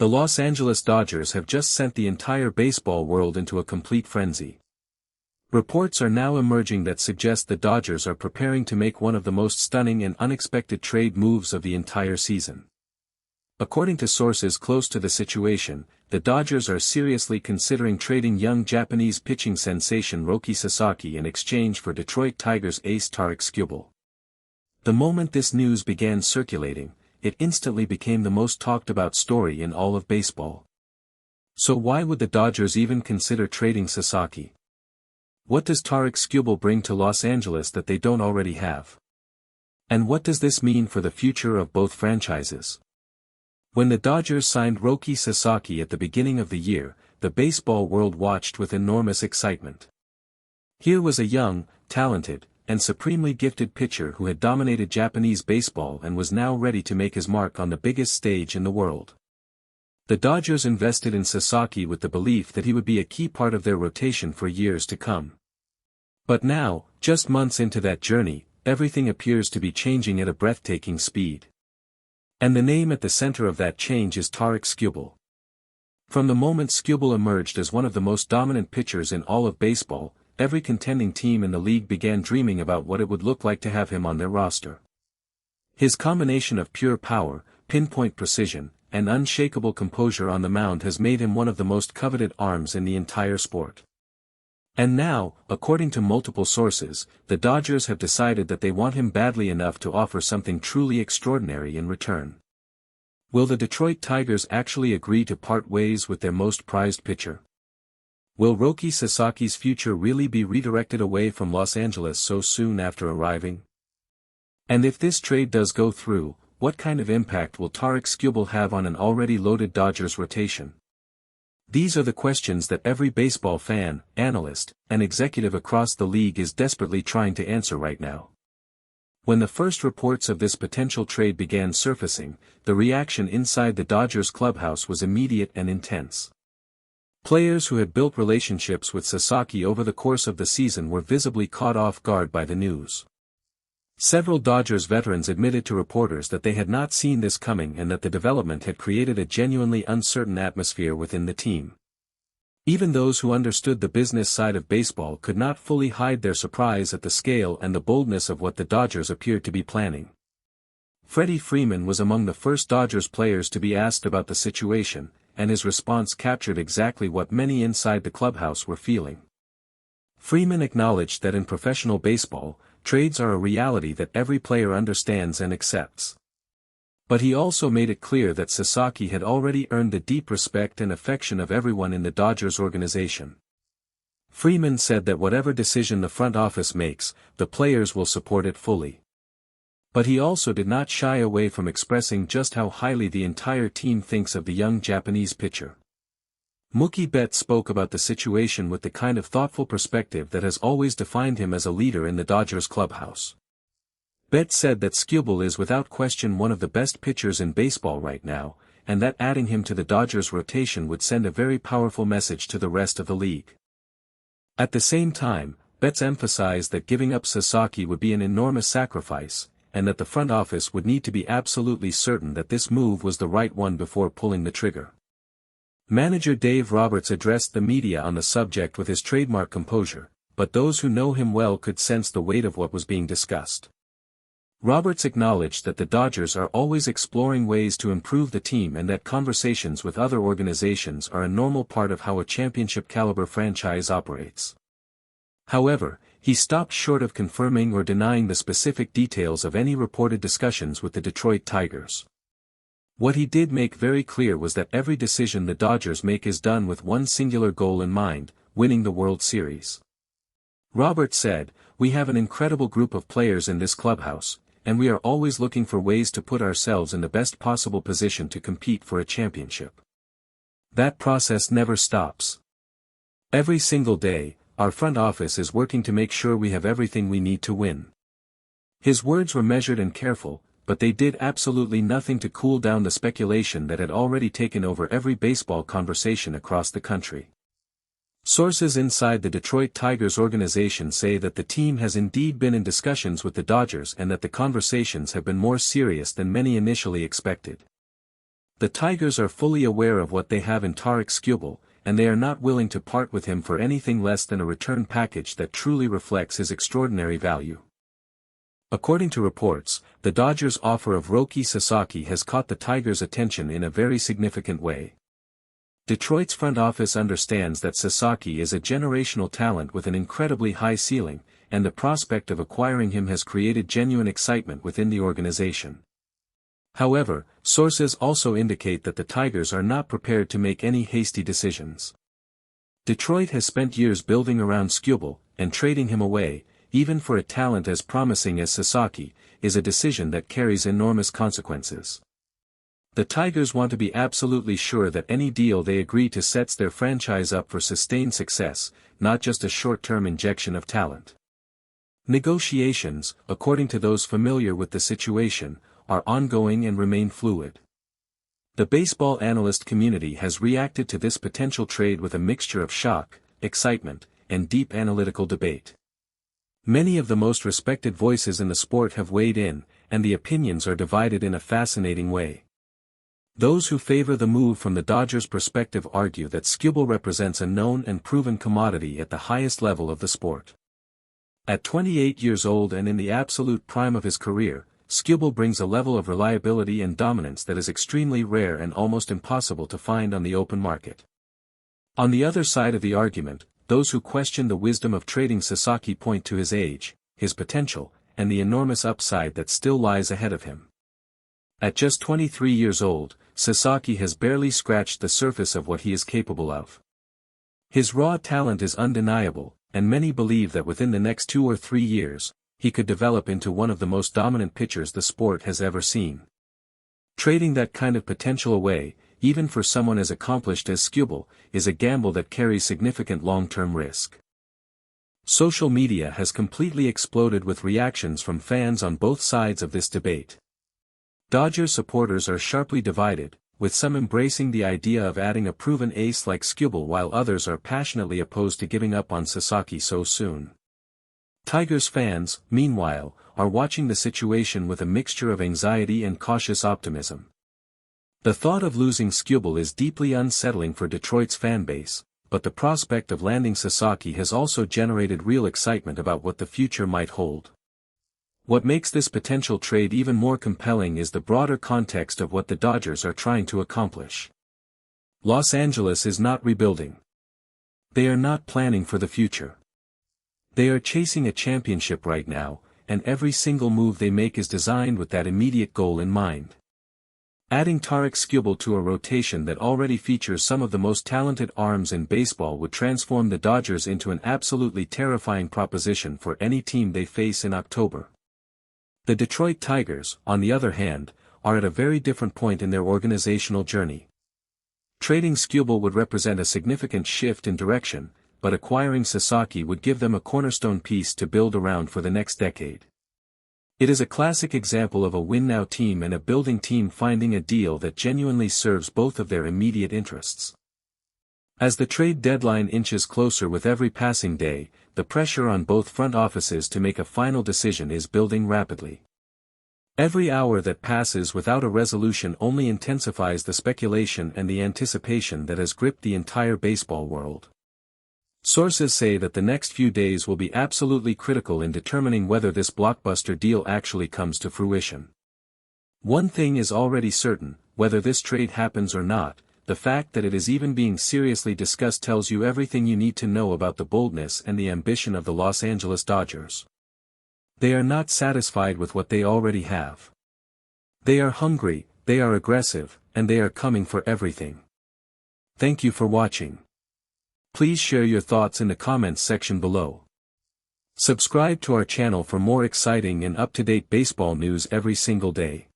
The Los Angeles Dodgers have just sent the entire baseball world into a complete frenzy. Reports are now emerging that suggest the Dodgers are preparing to make one of the most stunning and unexpected trade moves of the entire season. According to sources close to the situation, the Dodgers are seriously considering trading young Japanese pitching sensation Roki Sasaki in exchange for Detroit Tigers ace Tarik Skubal. The moment this news began circulating, it instantly became the most talked about story in all of baseball. So why would the Dodgers even consider trading Sasaki? What does Tarik Skubal bring to Los Angeles that they don't already have? And what does this mean for the future of both franchises? When the Dodgers signed Roki Sasaki at the beginning of the year, the baseball world watched with enormous excitement. Here was a young, talented, and supremely gifted pitcher who had dominated Japanese baseball and was now ready to make his mark on the biggest stage in the world. The Dodgers invested in Sasaki with the belief that he would be a key part of their rotation for years to come. But now, just months into that journey, everything appears to be changing at a breathtaking speed. And the name at the center of that change is Tarik Skubal. From the moment Skubal emerged as one of the most dominant pitchers in all of baseball, every contending team in the league began dreaming about what it would look like to have him on their roster. His combination of pure power, pinpoint precision, and unshakable composure on the mound has made him one of the most coveted arms in the entire sport. And now, according to multiple sources, the Dodgers have decided that they want him badly enough to offer something truly extraordinary in return. Will the Detroit Tigers actually agree to part ways with their most prized pitcher? Will Roki Sasaki's future really be redirected away from Los Angeles so soon after arriving? And if this trade does go through, what kind of impact will Tarik Skubal have on an already loaded Dodgers rotation? These are the questions that every baseball fan, analyst, and executive across the league is desperately trying to answer right now. When the first reports of this potential trade began surfacing, the reaction inside the Dodgers clubhouse was immediate and intense. Players who had built relationships with Sasaki over the course of the season were visibly caught off guard by the news. Several Dodgers veterans admitted to reporters that they had not seen this coming and that the development had created a genuinely uncertain atmosphere within the team. Even those who understood the business side of baseball could not fully hide their surprise at the scale and the boldness of what the Dodgers appeared to be planning. Freddie Freeman was among the first Dodgers players to be asked about the situation, and his response captured exactly what many inside the clubhouse were feeling. Freeman acknowledged that in professional baseball, trades are a reality that every player understands and accepts. But he also made it clear that Sasaki had already earned the deep respect and affection of everyone in the Dodgers organization. Freeman said that whatever decision the front office makes, the players will support it fully. But he also did not shy away from expressing just how highly the entire team thinks of the young Japanese pitcher. Mookie Betts spoke about the situation with the kind of thoughtful perspective that has always defined him as a leader in the Dodgers clubhouse. Betts said that Skubal is without question one of the best pitchers in baseball right now, and that adding him to the Dodgers rotation would send a very powerful message to the rest of the league. At the same time, Betts emphasized that giving up Sasaki would be an enormous sacrifice, and that the front office would need to be absolutely certain that this move was the right one before pulling the trigger. Manager Dave Roberts addressed the media on the subject with his trademark composure, but those who know him well could sense the weight of what was being discussed. Roberts acknowledged that the Dodgers are always exploring ways to improve the team and that conversations with other organizations are a normal part of how a championship-caliber franchise operates. However, he stopped short of confirming or denying the specific details of any reported discussions with the Detroit Tigers. What he did make very clear was that every decision the Dodgers make is done with one singular goal in mind: winning the World Series. Roberts said, "We have an incredible group of players in this clubhouse, and we are always looking for ways to put ourselves in the best possible position to compete for a championship. That process never stops. Every single day, our front office is working to make sure we have everything we need to win." His words were measured and careful, but they did absolutely nothing to cool down the speculation that had already taken over every baseball conversation across the country. Sources inside the Detroit Tigers organization say that the team has indeed been in discussions with the Dodgers and that the conversations have been more serious than many initially expected. The Tigers are fully aware of what they have in Tarik Skubal, and they are not willing to part with him for anything less than a return package that truly reflects his extraordinary value. According to reports, the Dodgers' offer of Roki Sasaki has caught the Tigers' attention in a very significant way. Detroit's front office understands that Sasaki is a generational talent with an incredibly high ceiling, and the prospect of acquiring him has created genuine excitement within the organization. However, sources also indicate that the Tigers are not prepared to make any hasty decisions. Detroit has spent years building around Skubal, and trading him away, even for a talent as promising as Sasaki, is a decision that carries enormous consequences. The Tigers want to be absolutely sure that any deal they agree to sets their franchise up for sustained success, not just a short-term injection of talent. Negotiations, according to those familiar with the situation, are ongoing and remain fluid. The baseball analyst community has reacted to this potential trade with a mixture of shock, excitement, and deep analytical debate. Many of the most respected voices in the sport have weighed in, and the opinions are divided in a fascinating way. Those who favor the move from the Dodgers' perspective argue that Skubal represents a known and proven commodity at the highest level of the sport. At 28 years old and in the absolute prime of his career, Skubal brings a level of reliability and dominance that is extremely rare and almost impossible to find on the open market. On the other side of the argument, those who question the wisdom of trading Sasaki point to his age, his potential, and the enormous upside that still lies ahead of him. At just 23 years old, Sasaki has barely scratched the surface of what he is capable of. His raw talent is undeniable, and many believe that within the next 2 or 3 years, he could develop into one of the most dominant pitchers the sport has ever seen. Trading that kind of potential away, even for someone as accomplished as Skubal, is a gamble that carries significant long-term risk. Social media has completely exploded with reactions from fans on both sides of this debate. Dodgers supporters are sharply divided, with some embracing the idea of adding a proven ace like Skubal while others are passionately opposed to giving up on Sasaki so soon. Tigers fans, meanwhile, are watching the situation with a mixture of anxiety and cautious optimism. The thought of losing Skubal is deeply unsettling for Detroit's fanbase, but the prospect of landing Sasaki has also generated real excitement about what the future might hold. What makes this potential trade even more compelling is the broader context of what the Dodgers are trying to accomplish. Los Angeles is not rebuilding. They are not planning for the future. They are chasing a championship right now, and every single move they make is designed with that immediate goal in mind. Adding Tarik Skubal to a rotation that already features some of the most talented arms in baseball would transform the Dodgers into an absolutely terrifying proposition for any team they face in October. The Detroit Tigers, on the other hand, are at a very different point in their organizational journey. Trading Skubal would represent a significant shift in direction, but acquiring Sasaki would give them a cornerstone piece to build around for the next decade. It is a classic example of a win-now team and a building team finding a deal that genuinely serves both of their immediate interests. As the trade deadline inches closer with every passing day, the pressure on both front offices to make a final decision is building rapidly. Every hour that passes without a resolution only intensifies the speculation and the anticipation that has gripped the entire baseball world. Sources say that the next few days will be absolutely critical in determining whether this blockbuster deal actually comes to fruition. One thing is already certain: whether this trade happens or not, the fact that it is even being seriously discussed tells you everything you need to know about the boldness and the ambition of the Los Angeles Dodgers. They are not satisfied with what they already have. They are hungry, they are aggressive, and they are coming for everything. Thank you for watching. Please share your thoughts in the comments section below. Subscribe to our channel for more exciting and up-to-date baseball news every single day.